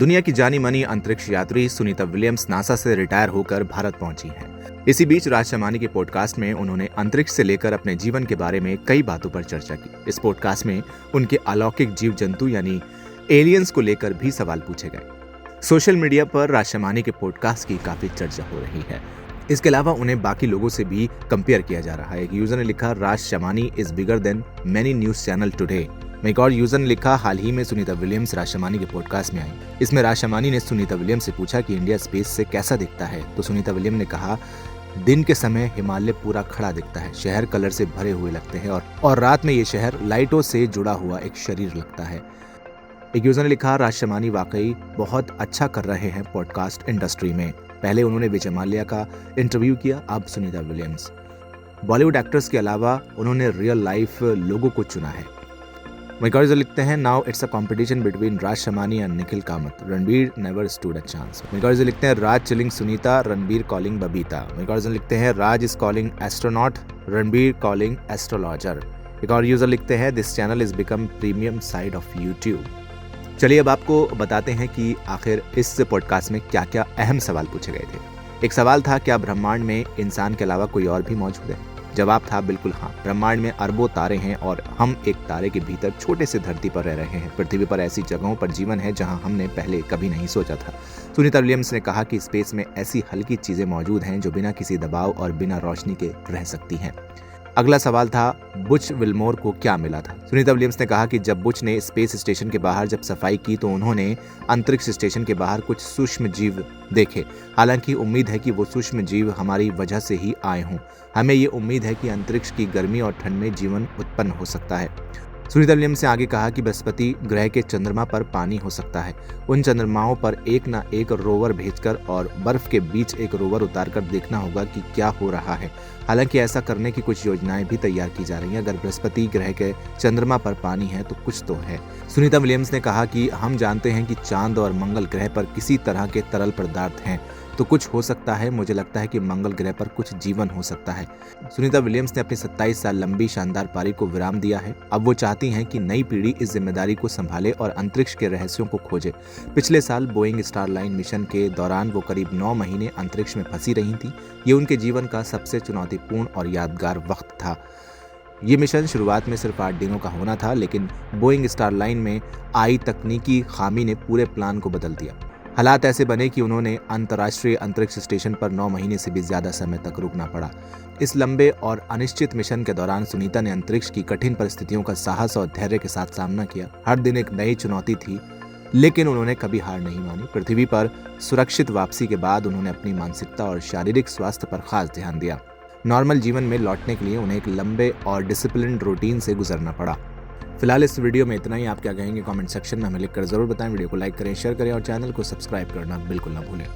दुनिया की जानी मानी अंतरिक्ष यात्री सुनीता विलियम्स नासा से रिटायर होकर भारत पहुंची हैं। इसी बीच राज शमानी के पॉडकास्ट में उन्होंने अंतरिक्ष से लेकर अपने जीवन के बारे में कई बातों पर चर्चा की। इस पॉडकास्ट में उनके अलौकिक जीव जंतु यानी एलियंस को लेकर भी सवाल पूछे गए। सोशल मीडिया पर राज शमानी के पॉडकास्ट की काफी चर्चा हो रही है। इसके अलावा उन्हें बाकी लोगों से भी कंपेयर किया जा रहा है। एक यूजर ने लिखा, Raj Shamani is bigger than many news channel today. एक और यूजर ने लिखा, हाल ही में सुनीता विलियम्स राज शमानी के पॉडकास्ट में आई। इसमें राज शमानी ने सुनीता विलियम्स से पूछा कि इंडिया स्पेस से कैसा दिखता है, तो सुनीता विलियम ने कहा, दिन के समय हिमालय पूरा खड़ा दिखता है, शहर कलर से भरे हुए लगते हैं और रात में ये शहर लाइटों से जुड़ा हुआ एक शरीर लगता है। एक यूजर ने लिखा, राज शमानी वाकई बहुत अच्छा कर रहे हैं पॉडकास्ट इंडस्ट्री में। पहले उन्होंने विजय माल्या का इंटरव्यू किया, अब सुनीता विलियम्स। बॉलीवुड एक्टर्स के अलावा उन्होंने रियल लाइफ लोगों को चुना है। मैकॉर्जर लिखते हैं, now it's a competition between Raj Shamani and Nikhil Kamath. Ranbir never stood a chance. मैकॉर्जर लिखते हैं, राज चिलिंग सुनीता, रणबीर कॉलिंग बबीता। मैकॉर्जर लिखते हैं, Raj is calling astronaut, Ranbir calling astrologer. एक और यूजर लिखते हैं, this channel is become premium side of YouTube. चलिए अब आपको बताते हैं कि आखिर इस पॉडकास्ट में क्या क्या अहम सवाल पूछे गए थे। एक सवाल था, क्या ब्रह्मांड में इंसान के अलावा कोई और भी मौजूद है? जवाब था, बिल्कुल हाँ। ब्रह्मांड में अरबों तारे हैं और हम एक तारे के भीतर छोटे से धरती पर रह रहे हैं। पृथ्वी पर ऐसी जगहों पर जीवन है जहां हमने पहले कभी नहीं सोचा था। सुनीता विलियम्स ने कहा कि स्पेस में ऐसी हल्की चीजें मौजूद हैं जो बिना किसी दबाव और बिना रोशनी के रह सकती हैं। अगला सवाल था, बुच विल्मोर को क्या मिला था? सुनीता विलियम्स ने कहा कि जब बुच ने स्पेस स्टेशन के बाहर जब सफाई की तो उन्होंने अंतरिक्ष स्टेशन के बाहर कुछ सूक्ष्म जीव देखे। हालांकि उम्मीद है कि वो सूक्ष्म जीव हमारी वजह से ही आए हों। हमें ये उम्मीद है कि अंतरिक्ष की गर्मी और ठंड में जीवन उत्पन्न हो सकता है। सुनीता विलियम्स ने आगे कहा कि बृहस्पति ग्रह के चंद्रमा पर पानी हो सकता है। उन चंद्रमाओं पर एक ना एक रोवर भेजकर और बर्फ के बीच एक रोवर उतारकर देखना होगा कि क्या हो रहा है। हालांकि ऐसा करने की कुछ योजनाएं भी तैयार की जा रही हैं। अगर बृहस्पति ग्रह के चंद्रमा पर पानी है तो कुछ तो है। सुनीता विलियम्स ने कहा कि हम जानते हैं कि चांद और मंगल ग्रह पर किसी तरह के तरल पदार्थ हैं, तो कुछ हो सकता है। मुझे लगता है कि मंगल ग्रह पर कुछ जीवन हो सकता है। सुनीता विलियम्स ने अपनी 27 साल लंबी शानदार पारी को विराम दिया है। अब वो चाहती हैं कि नई पीढ़ी इस जिम्मेदारी को संभाले और अंतरिक्ष के रहस्यों को खोजे। पिछले साल बोइंग स्टारलाइन मिशन के दौरान वो करीब 9 महीने अंतरिक्ष में फंसी रही थी। ये उनके जीवन का सबसे चुनौतीपूर्ण और यादगार वक्त था। ये मिशन शुरुआत में सिर्फ 8 दिनों का होना था, लेकिन बोइंग स्टारलाइन में आई तकनीकी खामी ने पूरे प्लान को बदल दिया। हालात ऐसे बने कि उन्होंने अंतर्राष्ट्रीय अंतरिक्ष स्टेशन पर 9 महीने से भी ज्यादा समय तक रुकना पड़ा। इस लंबे और अनिश्चित मिशन के दौरान सुनीता ने अंतरिक्ष की कठिन परिस्थितियों का साहस और धैर्य के साथ सामना किया। हर दिन एक नई चुनौती थी, लेकिन उन्होंने कभी हार नहीं मानी। पृथ्वी पर सुरक्षित वापसी के बाद उन्होंने अपनी मानसिकता और शारीरिक स्वास्थ्य पर खास ध्यान दिया। नॉर्मल जीवन में लौटने के लिए उन्हें एक लंबे और डिसिप्लिन रूटीन से गुजरना पड़ा। फिलहाल इस वीडियो में इतना ही। आप क्या कहेंगे कमेंट सेक्शन में हमें लिखकर जरूर बताएं। वीडियो को लाइक करें, शेयर करें और चैनल को सब्सक्राइब करना बिल्कुल ना भूलें।